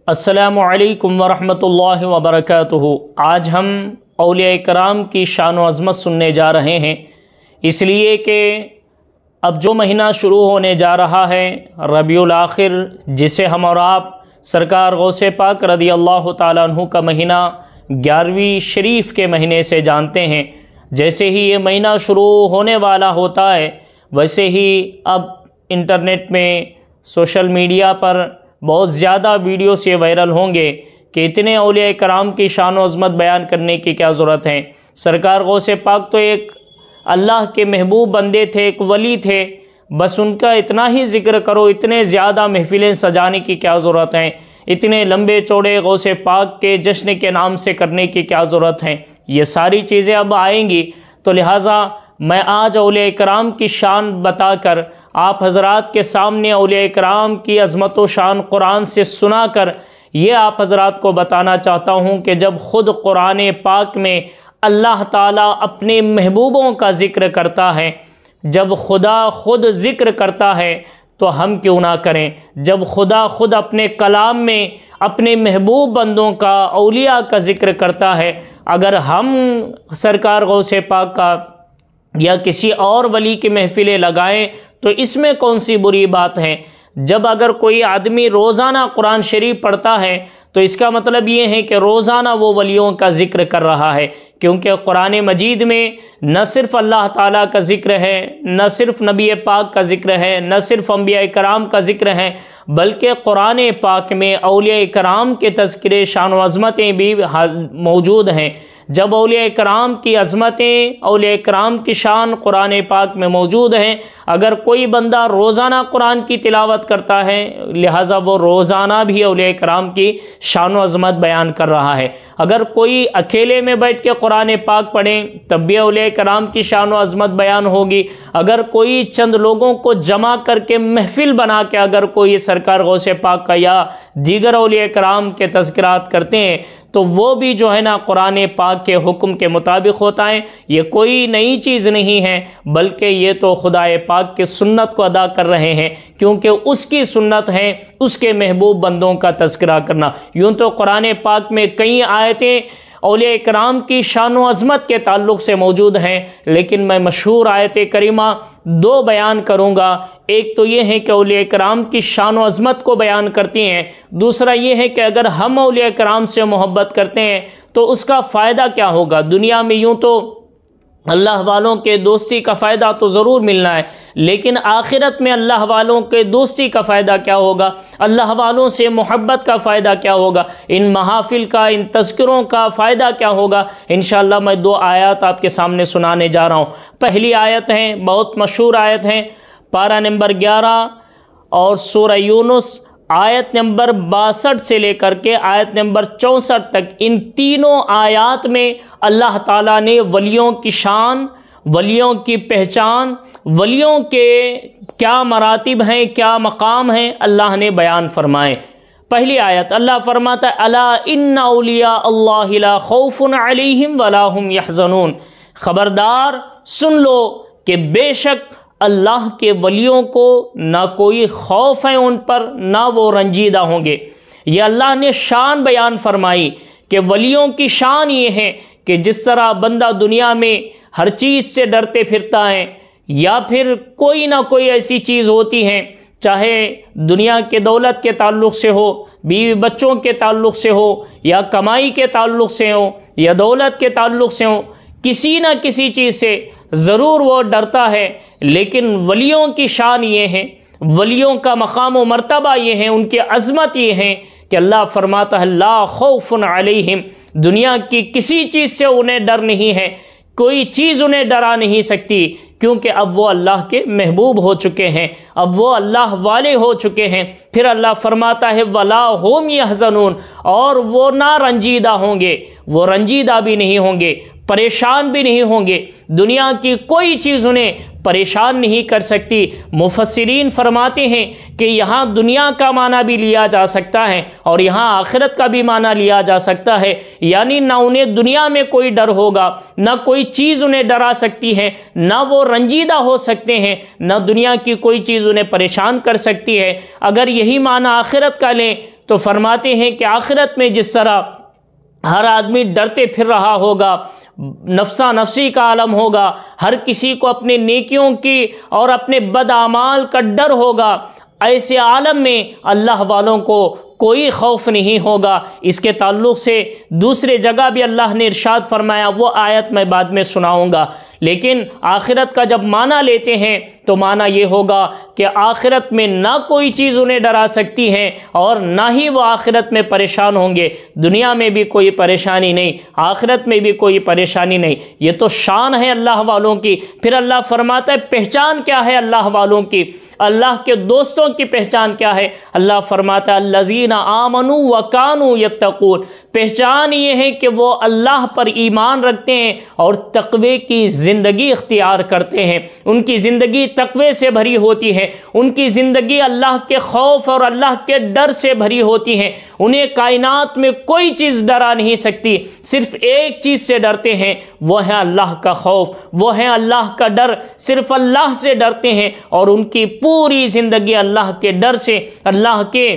السلام علیکم ورحمۃ اللہ وبرکاتہ۔ آج ہم اولیاء کرام کی شان و عظمت سننے جا رہے ہیں، اس لیے کہ اب جو مہینہ شروع ہونے جا رہا ہے ربیع الاخر، جسے ہم اور آپ سرکار غوث پاک رضی اللہ تعالیٰ عنہ کا مہینہ 11ویں شریف کے مہینے سے جانتے ہیں۔ جیسے ہی یہ مہینہ شروع ہونے والا ہوتا ہے، ویسے ہی اب انٹرنیٹ میں سوشل میڈیا پر بہت زیادہ ویڈیوز یہ وائرل ہوں گے کہ اتنے اولیاء کرام کی شان و عظمت بیان کرنے کی کیا ضرورت ہے۔ سرکار غوث پاک تو ایک اللہ کے محبوب بندے تھے، ایک ولی تھے، بس ان کا اتنا ہی ذکر کرو، اتنے زیادہ محفلیں سجانے کی کیا ضرورت ہے، اتنے لمبے چوڑے غوث پاک کے جشن کے نام سے کرنے کی کیا ضرورت ہے۔ یہ ساری چیزیں اب آئیں گی، تو لہٰذا میں آج اولیاء کرام کی شان بتا کر آپ حضرات کے سامنے اولیاء کرام کی عظمت و شان قرآن سے سنا کر یہ آپ حضرات کو بتانا چاہتا ہوں کہ جب خود قرآن پاک میں اللہ تعالیٰ اپنے محبوبوں کا ذکر کرتا ہے، جب خدا خود ذکر کرتا ہے تو ہم کیوں نہ کریں۔ جب خدا خود اپنے کلام میں اپنے محبوب بندوں کا، اولیاء کا ذکر کرتا ہے، اگر ہم سرکار غوث پاک کا یا کسی اور ولی کی محفلیں لگائیں تو اس میں کون سی بری بات ہے۔ جب اگر کوئی آدمی روزانہ قرآن شریف پڑھتا ہے تو اس کا مطلب یہ ہے کہ روزانہ وہ ولیوں کا ذکر کر رہا ہے، کیونکہ قرآن مجید میں نہ صرف اللہ تعالیٰ کا ذکر ہے، نہ صرف نبی پاک کا ذکر ہے، نہ صرف انبیاء کرام کا ذکر ہے، بلکہ قرآن پاک میں اولیاء کرام کے تذکرے، شان و عظمتیں بھی موجود ہیں۔ جب اولیاء کرام کی عظمتیں، اولیاء کرام کی شان قرآن پاک میں موجود ہیں، اگر کوئی بندہ روزانہ قرآن کی تلاوت کرتا ہے، لہٰذا وہ روزانہ بھی اولیاء کرام کی شان و عظمت بیان کر رہا ہے۔ اگر کوئی اکیلے میں بیٹھ کے قرآن پاک پڑھیں تب بھی اولیاء کرام کی شان و عظمت بیان ہوگی۔ اگر کوئی چند لوگوں کو جمع کر کے محفل بنا کے اگر کوئی سرکار غوث پاک کا یا دیگر اولیاء کرام کے تذکرات کرتے ہیں تو وہ بھی جو ہے نا قرآن پاک کے حکم کے مطابق ہوتا ہے۔ یہ کوئی نئی چیز نہیں ہے، بلکہ یہ تو خدا پاک کی سنت کو ادا کر رہے ہیں، کیونکہ اس کی سنت ہے اس کے محبوب بندوں کا تذکرہ کرنا۔ یوں تو قرآن پاک میں کئی آیتیں اولیاء کرام کی شان و عظمت کے تعلق سے موجود ہیں، لیکن میں مشہور آیت کریمہ دو بیان کروں گا۔ ایک تو یہ ہے کہ اولیاء کرام کی شان و عظمت کو بیان کرتی ہیں، دوسرا یہ ہے کہ اگر ہم اولیاء کرام سے محبت کرتے ہیں تو اس کا فائدہ کیا ہوگا۔ دنیا میں یوں تو اللہ والوں کے دوستی کا فائدہ تو ضرور ملنا ہے، لیکن آخرت میں اللہ والوں کے دوستی کا فائدہ کیا ہوگا، اللہ والوں سے محبت کا فائدہ کیا ہوگا، ان محافل کا، ان تذکروں کا فائدہ کیا ہوگا۔ انشاءاللہ میں دو آیات آپ کے سامنے سنانے جا رہا ہوں۔ پہلی آیت ہے، بہت مشہور آیت ہے، پارہ نمبر 11 اور سورہ یونس آیت نمبر 62 سے لے کر کے آیت نمبر 64 تک، ان تینوں آیات میں اللہ تعالیٰ نے ولیوں کی شان، ولیوں کی پہچان، ولیوں کے کیا مراتب ہیں، کیا مقام ہیں، اللہ نے بیان فرمائے۔ پہلی آیت اللہ فرماتا ہے، الا ان اولیاء اللہ لا خوف علیہم ولا هم یحزنون، خبردار سن لو کہ بے شک اللہ کے ولیوں کو نہ کوئی خوف ہے ان پر، نہ وہ رنجیدہ ہوں گے۔ یہ اللہ نے شان بیان فرمائی کہ ولیوں کی شان یہ ہے کہ جس طرح بندہ دنیا میں ہر چیز سے ڈرتے پھرتا ہے، یا پھر کوئی نہ کوئی ایسی چیز ہوتی ہے، چاہے دنیا کے دولت کے تعلق سے ہو، بیوی بچوں کے تعلق سے ہو، یا کمائی کے تعلق سے ہو، یا دولت کے تعلق سے ہو، کسی نہ کسی چیز سے ضرور وہ ڈرتا ہے۔ لیکن ولیوں کی شان یہ ہے، ولیوں کا مقام و مرتبہ یہ ہے، ان کی عظمت یہ ہے کہ اللہ فرماتا ہے لا خوف علیہم، دنیا کی کسی چیز سے انہیں ڈر نہیں ہے، کوئی چیز انہیں ڈرا نہیں سکتی، کیونکہ اب وہ اللہ کے محبوب ہو چکے ہیں، اب وہ اللہ والے ہو چکے ہیں۔ پھر اللہ فرماتا ہے ولا هم یحزنون، اور وہ نہ رنجیدہ ہوں گے، وہ رنجیدہ بھی نہیں ہوں گے۔ پریشان بھی نہیں ہوں گے، دنیا کی کوئی چیز انہیں پریشان نہیں کر سکتی۔ مفسرین فرماتے ہیں کہ یہاں دنیا کا معنی بھی لیا جا سکتا ہے اور یہاں آخرت کا بھی معنی لیا جا سکتا ہے، یعنی نہ انہیں دنیا میں کوئی ڈر ہوگا، نہ کوئی چیز انہیں ڈرا سکتی ہے، نہ وہ رنجیدہ ہو سکتے ہیں، نہ دنیا کی کوئی چیز انہیں پریشان کر سکتی ہے۔ اگر یہی معنی آخرت کا لیں تو فرماتے ہیں کہ آخرت میں جس طرح ہر آدمی ڈرتے پھر رہا ہوگا، نفسا نفسی کا عالم ہوگا، ہر کسی کو اپنے نیکیوں کی اور اپنے بد اعمال کا ڈر ہوگا، ایسے عالم میں اللہ والوں کو کوئی خوف نہیں ہوگا۔ اس کے تعلق سے دوسرے جگہ بھی اللہ نے ارشاد فرمایا، وہ آیت میں بعد میں سناؤں گا، لیکن آخرت کا جب معنی لیتے ہیں تو معنی یہ ہوگا کہ آخرت میں نہ کوئی چیز انہیں ڈرا سکتی ہے اور نہ ہی وہ آخرت میں پریشان ہوں گے۔ دنیا میں بھی کوئی پریشانی نہیں، آخرت میں بھی کوئی پریشانی نہیں۔ یہ تو شان ہے اللہ والوں کی۔ پھر اللہ فرماتا ہے پہچان کیا ہے اللہ والوں کی، اللہ کے دوستوں کی پہچان کیا ہے؟ اللہ فرماتا ہے الذین آمنوا وکانوا یتقون، پہچان یہ ہے کہ وہ اللہ پر ایمان رکھتے ہیں اور تقوی کی زندگی اختیار کرتے ہیں، ان کی زندگی تقوی سے بھری ہوتی ہے، ان کی زندگی اللہ کے خوف اور اللہ کے ڈر سے بھری ہوتی ہے، انہیں کائنات میں کوئی چیز ڈرا نہیں سکتی، صرف ایک چیز سے ڈرتے ہیں، وہ ہے اللہ کا خوف، وہ ہے اللہ کا ڈر، صرف اللہ سے ڈرتے ہیں اور ان کی پوری زندگی اللہ کے ڈر سے، اللہ کے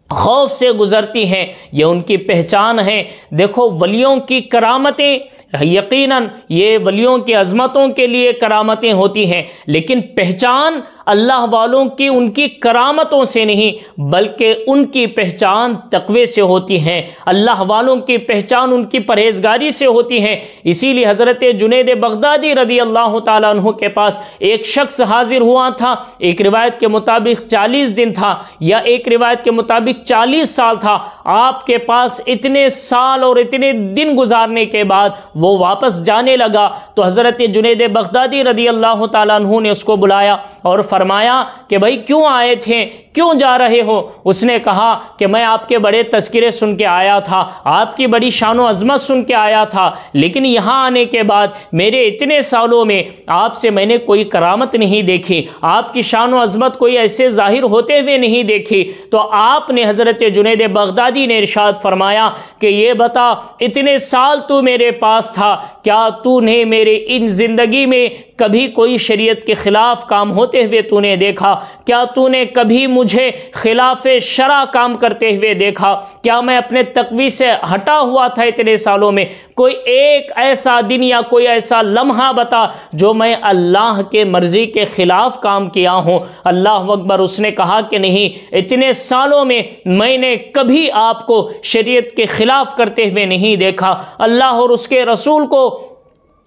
خوف سے گزرتی ہیں۔ یہ ان کی پہچان ہے۔ دیکھو ولیوں کی کرامتیں، یقیناً یہ ولیوں کی عظمتوں کے لیے کرامتیں ہوتی ہیں، لیکن پہچان اللہ والوں کی ان کی کرامتوں سے نہیں بلکہ ان کی پہچان تقوی سے ہوتی ہے، اللہ والوں کی پہچان ان کی پرہیزگاری سے ہوتی ہے۔ اسی لیے حضرت جنید بغدادی رضی اللہ تعالیٰ عنہ کے پاس ایک شخص حاضر ہوا تھا، ایک روایت کے مطابق 40 دن تھا یا ایک روایت کے مطابق 40 سال تھا۔ آپ کے پاس اتنے سال اور اتنے دن گزارنے کے بعد وہ واپس جانے لگا تو حضرت جنید بغدادی رضی اللہ تعالیٰ عنہ نے اس کو بلایا اور فرمایا کہ بھائی کیوں آئے تھے، کیوں جا رہے ہو؟ اس نے کہا کہ میں آپ کے بڑے تذکرے سن کے آیا تھا، آپ کی بڑی شان و عظمت سن کے آیا تھا، لیکن یہاں آنے کے بعد میرے اتنے سالوں میں آپ سے میں نے کوئی کرامت نہیں دیکھی، آپ کی شان و عظمت کوئی ایسے ظاہر ہوتے ہوئے نہیں دیکھی۔ تو آپ نے حضرت جنید بغدادی نے ارشاد فرمایا کہ یہ بتا اتنے سال تو میرے پاس تھا، کیا تو نے میرے ان زندگی میں کبھی کوئی شریعت کے خلاف کام ہوتے ہوئے تو نے دیکھا؟ کیا تو نے کبھی مجھے خلاف شرع کام کرتے ہوئے دیکھا؟ کیا میں اپنے تقوی سے ہٹا ہوا تھا اتنے سالوں میں؟ کوئی ایک ایسا دن یا کوئی ایسا لمحہ بتا جو میں اللہ کے مرضی کے خلاف کام کیا ہوں۔ اللہ اکبر۔ اس نے کہا کہ نہیں، اتنے سالوں میں نے کبھی آپ کو شریعت کے خلاف کرتے ہوئے نہیں دیکھا۔ اللہ اور اس کے رسول کو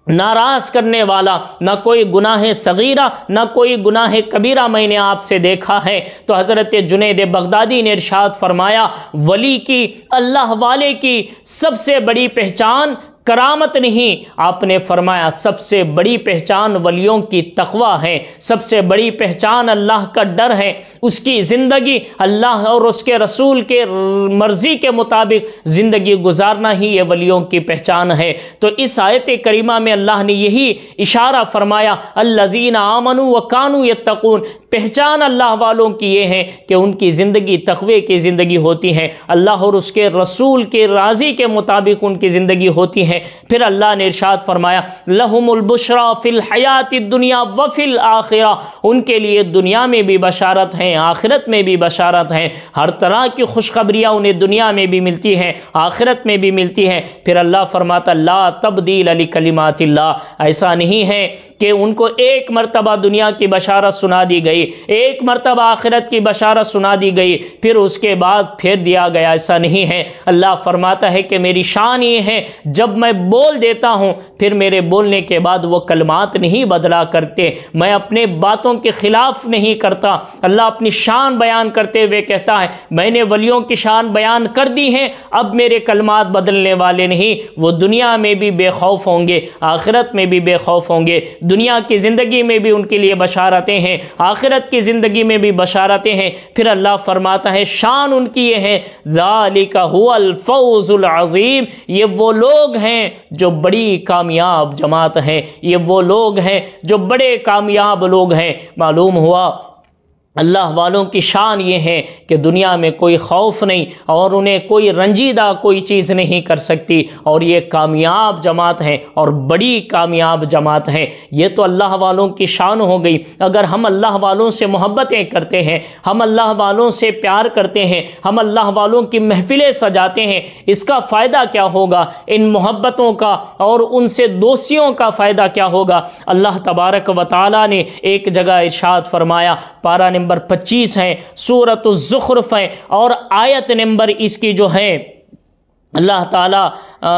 ناراض کرنے والا نہ کوئی گناہ صغیرہ نہ کوئی گناہ کبیرہ میں نے آپ سے دیکھا ہے۔ تو حضرت جنید بغدادی نے ارشاد فرمایا ولی کی، اللہ والے کی سب سے بڑی پہچان کرامت نہیں، آپ نے فرمایا سب سے بڑی پہچان ولیوں کی تقوی ہے، سب سے بڑی پہچان اللہ کا ڈر ہے، اس کی زندگی اللہ اور اس کے رسول کے مرضی کے مطابق زندگی گزارنا ہی یہ ولیوں کی پہچان ہے۔ تو اس آیت کریمہ میں اللہ نے یہی اشارہ فرمایا الذین آمنوا وکانوا یتقون، پہچان اللہ والوں کی یہ ہے کہ ان کی زندگی تقوی کی زندگی ہوتی ہے، اللہ اور اس کے رسول کے راضی کے مطابق ان کی زندگی ہوتی ہے۔ پھر اللہ نے ارشاد فرمایا لہم البشری فی الحیات الدنیا وفی الآخرہ، ان کے لیے دنیا میں بھی بشارت ہیں، آخرت میں بھی بشارت ہیں، ہر طرح کی خوشخبریاں انہیں دنیا میں بھی ملتی ہیں، آخرت میں بھی ملتی ہیں۔ پھر اللہ فرماتا لا تبدیل لکلمات اللہ، ایسا نہیں ہے کہ ان کو ایک مرتبہ دنیا کی بشارت سنا دی گئی، ایک مرتبہ آخرت کی بشارت سنا دی گئی پھر اس کے بعد پھیر دیا گیا، ایسا نہیں ہے۔ اللہ فرماتا ہے کہ میری شان یہ ہے جب میں بول دیتا ہوں پھر میرے بولنے کے بعد وہ کلمات نہیں بدلا کرتے، میں اپنے باتوں کے خلاف نہیں کرتا۔ اللہ اپنی شان بیان کرتے ہوئے کہتا ہے میں نے ولیوں کی شان بیان کر دی ہے، اب میرے کلمات بدلنے والے نہیں، وہ دنیا میں بھی بے خوف ہوں گے، آخرت میں بھی بے خوف ہوں گے، دنیا کی زندگی میں بھی ان کے لیے بشارتیں ہیں، آخرت کی زندگی میں بھی بشارتیں ہیں۔ پھر اللہ فرماتا ہے شان ان کی یہ ہے ذالک هو الفوز العظیم، یہ وہ لوگ ہیں ہیں جو بڑی کامیاب جماعت ہیں، یہ وہ لوگ ہیں جو بڑے کامیاب لوگ ہیں۔ معلوم ہوا اللہ والوں کی شان یہ ہے کہ دنیا میں کوئی خوف نہیں اور انہیں کوئی رنجیدہ کوئی چیز نہیں کر سکتی، اور یہ کامیاب جماعت ہے اور بڑی کامیاب جماعت ہے۔ یہ تو اللہ والوں کی شان ہو گئی۔ اگر ہم اللہ والوں سے محبتیں کرتے ہیں، ہم اللہ والوں سے پیار کرتے ہیں، ہم اللہ والوں کی محفلیں سجاتے ہیں، اس کا فائدہ کیا ہوگا؟ ان محبتوں کا اور ان سے دوستیوں کا فائدہ کیا ہوگا؟ اللہ تبارک و تعالیٰ نے ایک جگہ ارشاد فرمایا، پارہ نمبر 25 ہے، سورۃ الزخرف ہے، اور آیت نمبر اس کی جو ہے اللہ تعالیٰ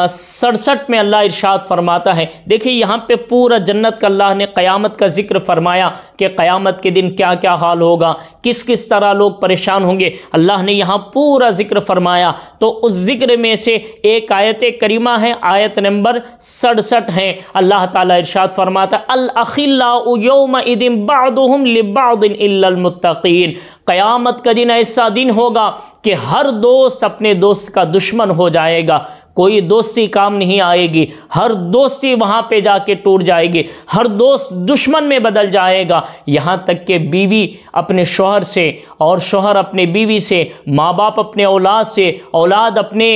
67 میں اللہ ارشاد فرماتا ہے۔ دیکھیں یہاں پہ پورا جنت کا اللہ نے قیامت کا ذکر فرمایا کہ قیامت کے دن کیا کیا حال ہوگا، کس کس طرح لوگ پریشان ہوں گے، اللہ نے یہاں پورا ذکر فرمایا۔ تو اس ذکر میں سے ایک آیت کریمہ ہے، آیت نمبر 67 ہے، اللہ تعالیٰ ارشاد فرماتا ہے الاخلاء یومئذ بعضهم لبعض الا المتقین۔ قیامت کا دن ایسا دن ہوگا کہ ہر دوست اپنے دوست کا دشمن ہو جائے گا، کوئی دوستی کام نہیں آئے گی، ہر دوستی وہاں پہ جا کے ٹوٹ جائے گی، ہر دوست دشمن میں بدل جائے گا، یہاں تک کہ بیوی اپنے شوہر سے اور شوہر اپنے بیوی سے، ماں باپ اپنے اولاد سے، اولاد اپنے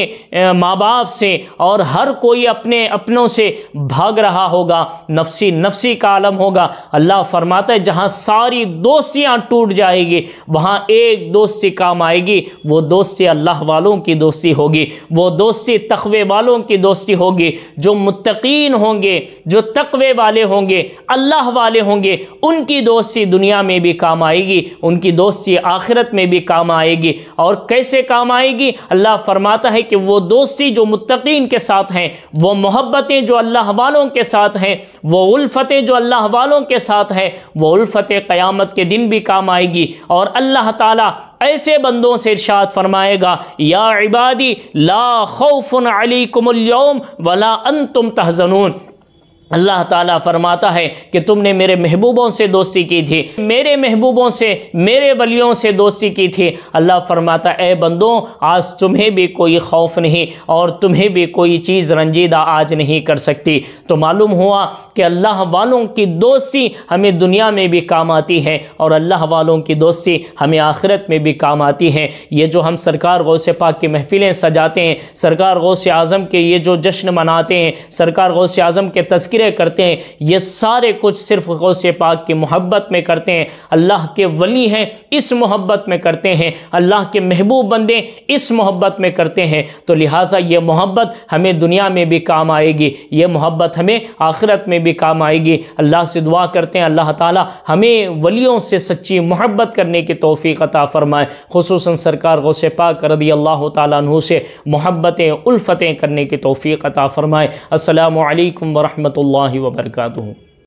ماں باپ سے، اور ہر کوئی اپنے اپنوں سے بھاگ رہا ہوگا، نفسی نفسی کا عالم ہوگا۔ اللہ فرماتا ہے جہاں ساری دوستیاں ٹوٹ جائے گی وہاں ایک دوستی کام آئے گی، وہ دوستی اللہ والوں کی دوستی ہوگی، وہ دوستی تقوی والوں کی دوستی ہوگی، جو متقین ہوں گے، جو تقوی والے ہوں گے، اللہ والے ہوں گے، ان کی دوستی دنیا میں بھی کام آئے گی، ان کی دوستی آخرت میں بھی کام آئے گی۔ اور کیسے کام آئے گی؟ اللہ فرماتا ہے کہ وہ دوستی جو متقین کے ساتھ ہیں، وہ محبتیں جو اللہ والوں کے ساتھ ہیں، وہ الفتیں جو اللہ والوں کے ساتھ ہیں، وہ الفتیں قیامت کے دن بھی کام آئے گی۔ اور اللہ تعالیٰ ایسے بندوں سے ارشاد فرمائے گا، یا عبادی لا خوف علیکم اليوم ولا انتم تحزنون۔ اللہ تعالیٰ فرماتا ہے کہ تم نے میرے محبوبوں سے دوستی کی تھی، میرے محبوبوں سے، میرے ولیوں سے دوستی کی تھی۔ اللہ فرماتا ہے اے بندوں آج تمہیں بھی کوئی خوف نہیں اور تمہیں بھی کوئی چیز رنجیدہ آج نہیں کر سکتی۔ تو معلوم ہوا کہ اللہ والوں کی دوستی ہمیں دنیا میں بھی کام آتی ہے اور اللہ والوں کی دوستی ہمیں آخرت میں بھی کام آتی ہے۔ یہ جو ہم سرکار غوث پاک کی محفلیں سجاتے ہیں، سرکار غوث اعظم کے یہ جو جشن مناتے ہیں، سرکار غوث اعظم کے تذکرے کرتے ہیں، یہ سارے کچھ صرف غوث پاک کی محبت میں کرتے ہیں۔ اللہ کے ولی ہیں اس محبت میں کرتے ہیں، اللہ کے محبوب بندے اس محبت میں کرتے ہیں۔ تو لہٰذا یہ محبت ہمیں دنیا میں بھی کام آئے گی، یہ محبت ہمیں آخرت میں بھی کام آئے گی۔ اللہ سے دعا کرتے ہیں اللہ تعالی ہمیں ولیوں سے سچی محبت کرنے کی توفیق عطا فرمائے، خصوصاً سرکار غوث پاک رضی اللہ تعالیٰ عنہ سے محبتیں الفتیں کرنے کی توفیق عطا فرمائے۔ السلام علیکم ورحمۃ اللہ وبرکاتہ۔